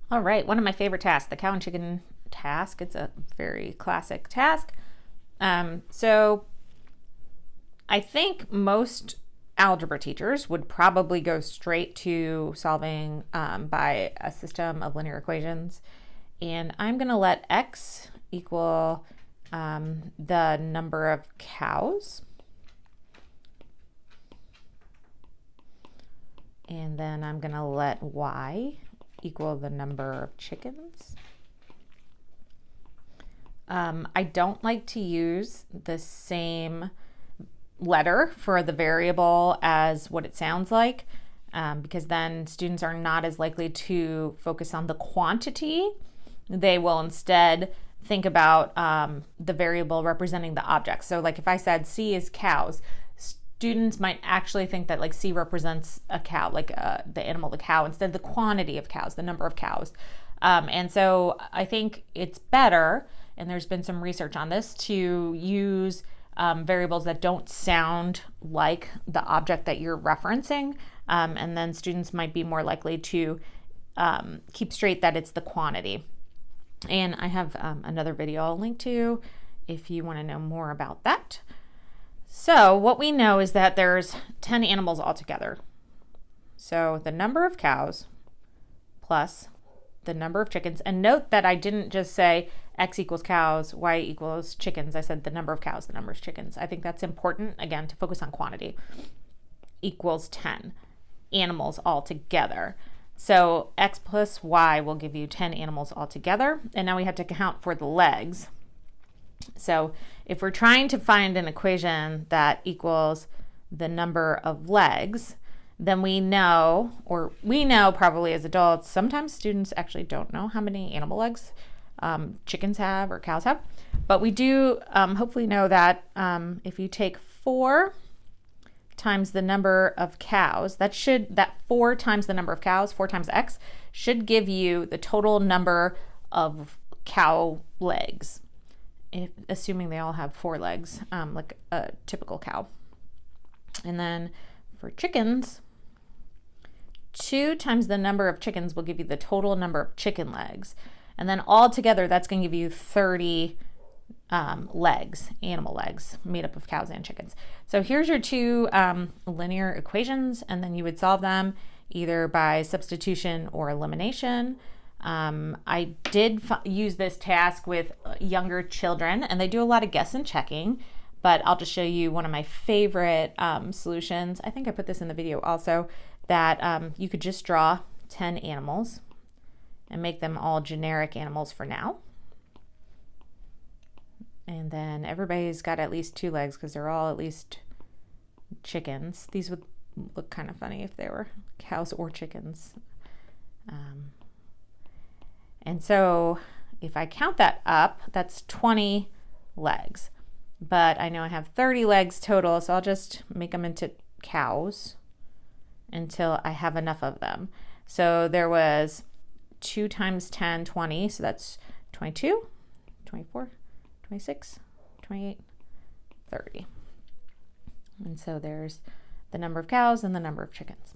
All right, one of my favorite tasks, the cow and chicken task. It's a very classic task. So I think most algebra teachers would probably go straight to solving by a system of linear equations. And I'm going to let x equal the number of cows. And then I'm going to let y equal the number of chickens. I don't like to use the same letter for the variable as what it sounds like, because then students are not as likely to focus on the quantity. They will instead think about the variable representing the object. So like if I said C is cows, students might actually think that like C represents a cow, like the animal, the cow, instead of the quantity of cows, the number of cows. And so I think it's better, and there's been some research on this, to use variables that don't sound like the object that you're referencing. And then students might be more likely to keep straight that it's the quantity. And I have another video I'll link to if you want to know more about that. So what we know is that there's 10 animals altogether. So the number of cows plus the number of chickens. And note that I didn't just say x equals cows, y equals chickens. I said the number of cows, the number of chickens. I think that's important, again, to focus on quantity. Equals 10 animals altogether. So x plus y will give you 10 animals altogether. And now we have to account for the legs. So if we're trying to find an equation that equals the number of legs, then we know probably as adults, sometimes students actually don't know how many animal legs chickens have or cows have, but we do hopefully know that if you take 4 times the number of cows, that 4 times the number of cows, 4 times x, should give you the total number of cow legs, assuming they all have 4 legs, like a typical cow. And then for chickens, 2 times the number of chickens will give you the total number of chicken legs. And then all together, that's going to give you 30 legs, animal legs, made up of cows and chickens. So here's your 2 linear equations, and then you would solve them either by substitution or elimination. I did use this task with younger children, and they do a lot of guess and checking, but I'll just show you one of my favorite solutions. I think I put this in the video also, that you could just draw 10 animals and make them all generic animals for now. And then everybody's got at least 2 legs because they're all at least chickens. These would look kind of funny if they were cows or chickens. And so if I count that up, that's 20 legs. But I know I have 30 legs total, so I'll just make them into cows until I have enough of them. So there was 2 times 10, 20, so that's 22, 24, 26, 28, 30. And so there's the number of cows and the number of chickens.